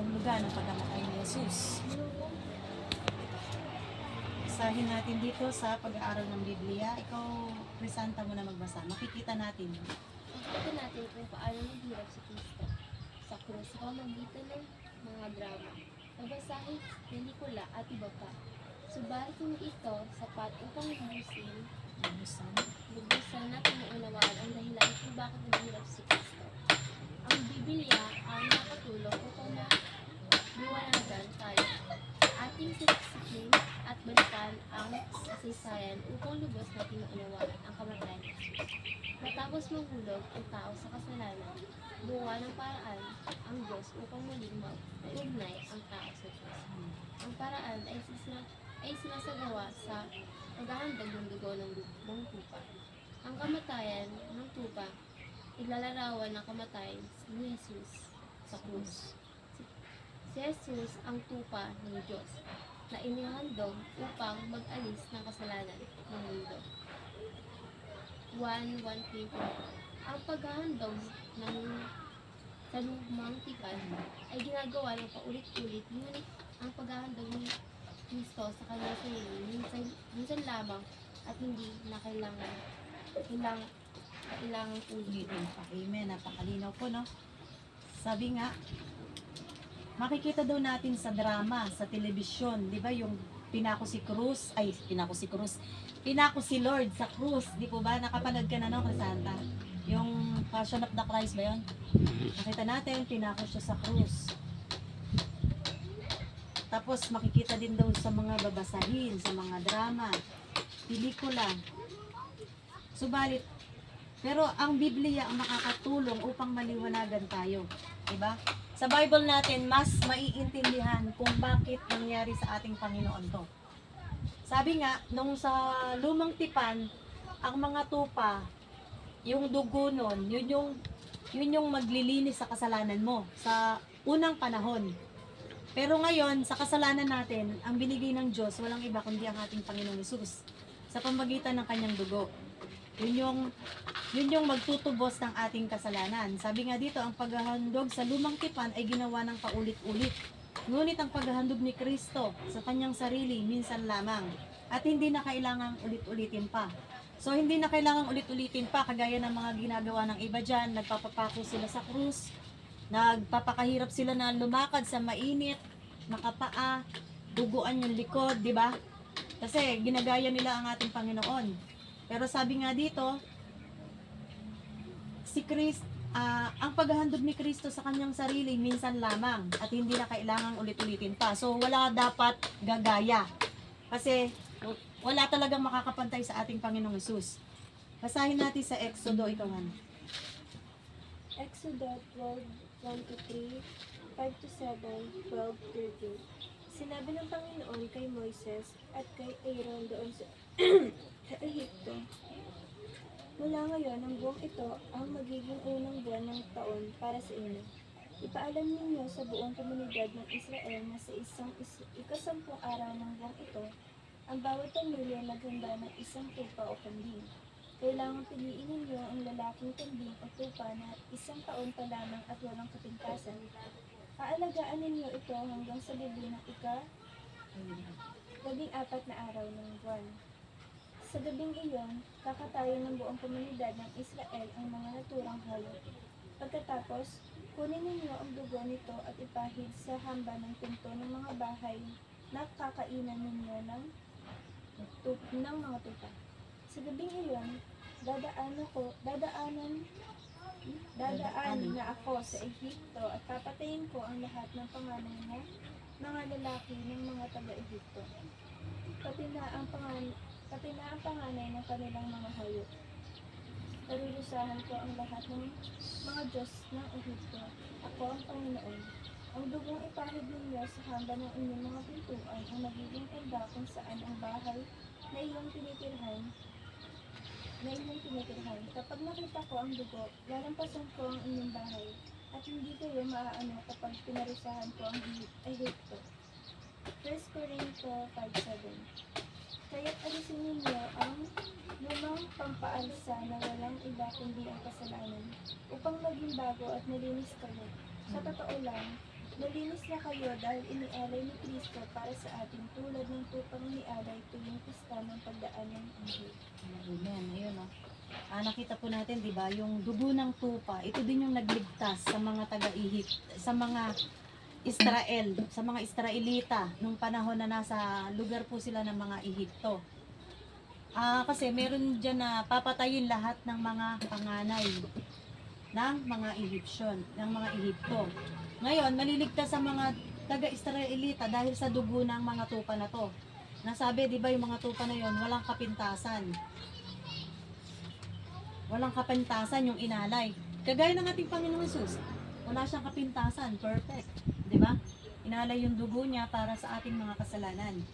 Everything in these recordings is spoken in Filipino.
kahulugan ng pagkamatay ni Jesus. Basahin natin dito sa pag-aaral ng Biblia. Ikaw, Crisanta, mo na magbasa. Makikita natin. Makikita natin kung paano naghirap si Kristo sa krus sa pamamagitan ng mga drama, nabasahid, pelikula at iba pa. Subalit hindi ito sapat upang lubusan na maunawaan ang dahilan kung bakit naghirap si Kristo. Ang Biblia ay nakatulong upang maliwanagan tayo. Ating sisikin at balikan ang kasaysayan upang lubos natin maunawaan ang kamatayan ni Jesus. Matapos mahulog ang tao sa kasalanan, gumawa ng paraan ang Diyos upang muling maugnay ang tao sa Diyos. Ang paraan ay sinasagawa sa paghahandog ng dugo ng tupa. Ang kamatayan ng tupa, iglalarawan ng kamatayan ni Jesus sa krus. Si Jesus ang tupa ng Diyos na inihandog upang mag-alis ng kasalanan ng mundo. 1:1-20. Ang paghahandog ng sa lumang tipan ay ginagawa ng paulit-ulit, ngunit ang paghahandog ni Kristo sa kanyang sarili minsan lamang at hindi na kailangang ulitin. Amen. Napakalinaw po, no? Sabi nga, makikita daw natin sa drama, sa telebisyon, di ba, yung pinako si Lord sa krus, di po ba? Nakapanood ka na, no, Crisanta? Yung Passion of the Christ ba yun? Nakita natin, pinako siya sa krus. Tapos makikita din daw sa mga babasahin, sa mga drama, pelikula. Subalit, pero ang Biblia ang makakatulong upang maliwanagan tayo. Diba? Sa Bible natin, mas maiintindihan kung bakit nangyari sa ating Panginoon to. Sabi nga, nung sa lumang tipan, ang mga tupa, yung dugo nun, yun yung maglilinis sa kasalanan mo sa unang panahon. Pero ngayon, sa kasalanan natin, ang binigay ng Diyos, walang iba kundi ang ating Panginoong Hesus sa pamamagitan ng kanyang dugo. Yun yung magtutubos ng ating kasalanan. Sabi nga dito, ang paghahandog sa lumang tipan ay ginawa ng paulit-ulit. Ngunit ang paghahandog ni Kristo sa kanyang sarili, minsan lamang. At hindi na kailangang ulit-ulitin pa. So, hindi na kailangang ulit-ulitin pa, kagaya ng mga ginagawa ng iba dyan. Nagpapapako sila sa krus, nagpapakahirap sila na lumakad sa mainit, nakapaa, duguan yung likod, di ba? Kasi ginagaya nila ang ating Panginoon. Pero sabi nga dito, ang paghahandog ni Kristo sa kanyang sarili minsan lamang at hindi na kailangang ulit-ulitin pa. So wala dapat gagaya. Kasi wala talagang makakapantay sa ating Panginoong Hesus. Basahin natin sa Exodo, ikaw man. Exodo 12:1-3, 5-7, 12-13. Sinabi ng Panginoon kay Moises at kay Aaron doon sa Ehipto, mula ngayon, ang buwang ito ang magiging unang buwan ng taon para sa inyo. Ipaalam ninyo sa buong komunidad ng Israel na sa ikasampung araw ng buwang ito, ang bawat pamilya naghanda ng isang tupa o kambing. Kailangan piliin ninyo ang lalaking kambing o tupa na 1 taon pa lamang at walang kapintasan. Aalagaan ninyo ito hanggang sa gabi ng ika-14 na araw ng buwan. Sa gabing iyon, kakatayin ng buong komunidad ng Israel ang mga naturang hayop. Pagkatapos, kunin ninyo ang dugo nito at ipahid sa hamba ng pinto ng mga bahay na kakainan ninyo ng mga tupa. Sa gabing iyon, dadaan na ako sa Ehipto at papatayin ko ang lahat ng panganay na mga lalaki ng mga taga-Ehipto. Pati na ang panganay ng kanilang mga hayop. Narulusahan ko ang lahat ng mga Diyos ng Ehipto. Ako ang Panginoon. Ang dugong ipahid ninyo sa hamba ng inyong mga pintuan ang magiging tanda kung saan ang bahay na iyong tinitirhan. Kapag nakita ko ang dugo, lalampasan ko ang inyong bahay at hindi kayo maaano kapag pinarusahan ko ang Ehipto. 1 Corinto 5:7. Kaya't alisin ninyo ang lumang pampaalsa na walang iba kundi ang kasalanan, upang maging bago at malinis kayo. Sa totoo lang, Malinis na kayo dahil inialay ni Kristo para sa atin tulad ng tupang inialay tuwing pista ng pagdaan ng ihip. Amen. Ayun, no? Nakita po natin, di ba, yung dugo ng tupa, ito din yung nagligtas sa mga taga-ihip, sa mga Israel, sa mga Israelita, nung panahon na nasa lugar po sila ng mga Ehipto. Kasi meron dyan na papatayin lahat ng mga panganay ng mga Egyptian, ng mga Ehipto. Ngayon, maliligtas sa mga taga-Israelita dahil sa dugo ng mga tupa na to. Nasabi, di ba, yung mga tupa na yon walang kapintasan. Walang kapintasan yung inalay. Kagaya ng ating Panginoong Hesus, wala siyang kapintasan, perfect. Di ba? Inalay yung dugo niya para sa ating mga kasalanan.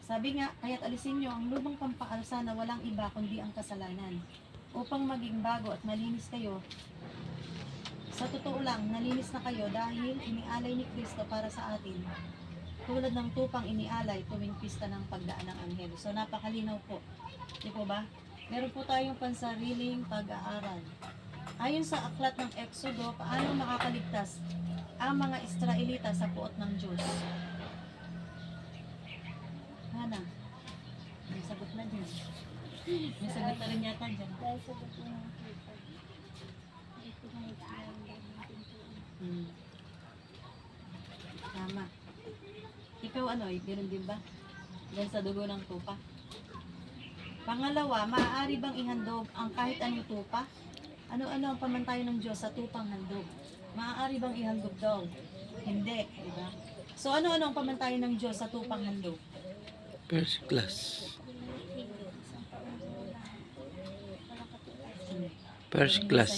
Sabi nga, kaya't alisin niyo ang lumang pampaalsa na walang iba kundi ang kasalanan, upang maging bago at malinis kayo. Sa totoo lang, nalinis na kayo dahil inialay ni Kristo para sa atin, tulad ng tupang inialay tuwing pista ng pagdaan ng anghel. So napakalinaw po. Di po ba? Meron po tayong pansariling pag-aaral. Ayon sa aklat ng Exodo, paano makakaligtas ang mga Israelita sa puot ng Diyos? Hana, may sagot na din. May sagot na rin yata dyan. Dahil sa dugo ng tupa, ay pinahit na ang daan ng pintuan. Tama. Ikaw ano, ganoon din ba? Dahil sa dugo ng tupa. Pangalawa, maaari bang ihandog ang kahit anong tupa? Ano-ano ang pamantayan ng Diyos sa tupang handog? Maaari bang ihandog daw? Hindi, di ba? So ano-ano ang pamantayan ng Diyos sa tupang handog? First class. Isang taon lang, walang kapintasan. First class.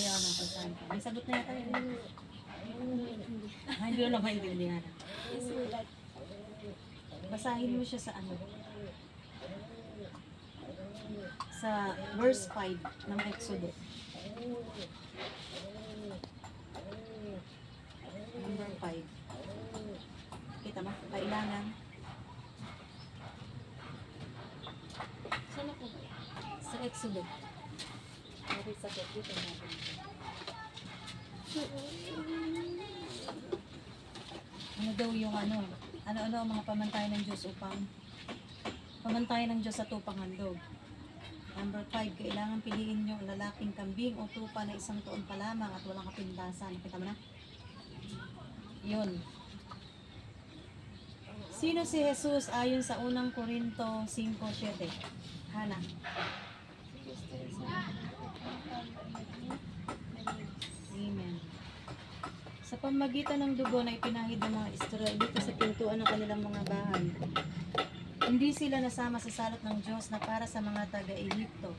May sagot na yata yun. Hindi ko lang maintindihan. Isulat. Basahin mo siya sa ano? Sa verse 5 ng Exodus. Number 5. Kita mo? Kailangan. Saan po ba? Sa Exodus. Sabi sa dito natin. Ano daw yung ano? Ano-ano ang mga pamantayan ng Diyos upang pamantayan ng Diyos sa tupang handog? Number 5, kailangan piliin nyo ang lalaking kambing o tupa na 1 taon pa lamang at walang kapintasan. Kita mo na? Yun. Sino si Jesus ayon sa unang Korinto 5:7? Hana. Si Kristo ay sa mga Amen. Sa pamagitan ng dugo na ipinahid ng mga Israelita sa pintuan ng kanilang mga bahay, hindi sila nasama sa salot ng Diyos na para sa mga taga-Ehipto.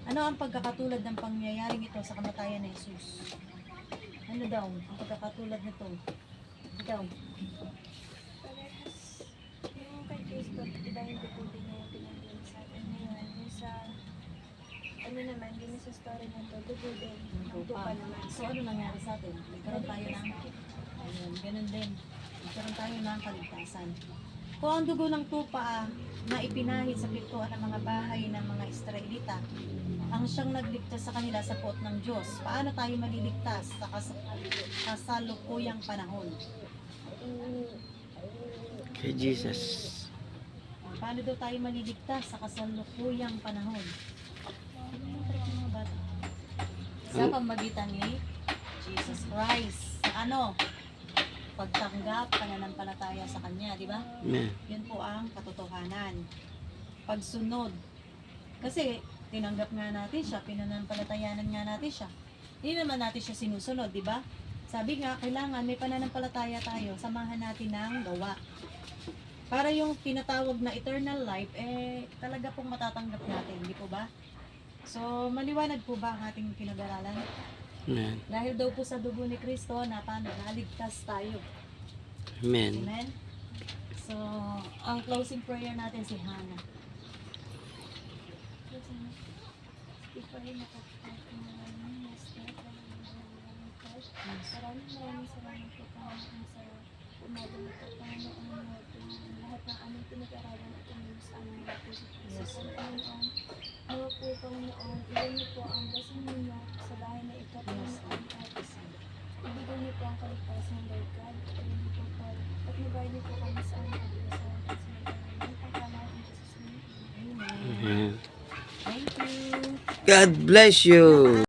Ano ang pagkakatulad ng pangyayaring ito sa kamatayan ni Jesus? Ano daw ang pagkakatulad nito? Ikaw. Parehas, yung kay Kristo, iba yung dugo din niya yung pinagdala sa atin ngayon. Yung sa, ano naman, din sa story na to, dugo din. Ang tupa naman. So ano nangyari sa atin? Nagkaroon tayo ng ayun, ganun din. Nagkaroon tayo ng kaligtasan. Kung ang dugo ng tupa na ipinahid sa pintuan ng mga bahay ng mga Israelita, ang siyang nagligtas sa kanila sa puot ng Diyos, paano tayo maliligtas sa kasalukuyang panahon? Kay Jesus. Paano daw tayo maliligtas sa kasalukuyang panahon? Mga bata. Sa pamagitan ni Jesus Christ. Ano? Pagtanggap, pananampalataya sa Kanya, di ba? Amen. Yun po ang katotohanan. Pagsunod. Kasi tinanggap nga natin siya, pinanampalatayanan nga natin siya. Hindi naman natin siya sinusunod, di ba? Sabi nga, kailangan may pananampalataya tayo, samahan natin ng gawa. Para yung tinatawag na eternal life, talaga pong matatanggap natin, di po ba? So, maliwanag po ba ang ating pinag-aralan? Amen. Dahil daw po sa dugo ni Kristo, naligtas tayo. Amen. Amen? So, ang closing prayer natin si Hannah. Before you nakapagod ng maraming master, maraming card. Maraming salamat po Panginoon sa umaga na po Panginoon natin. Lahat ng aming pinag-aralan at umilis sa aming mga po sa Yes. Panginoon. Nawa po Panginoon, ilan niyo po ang blessing ninyo sa bahay na ito Panginoon at ibigay niyo po ang kaligtasan Lord God. niyo po kami sa aming pag-asa at sa pagkakalaman in Jesus' name. Amen. Amen. Thank you. God bless you.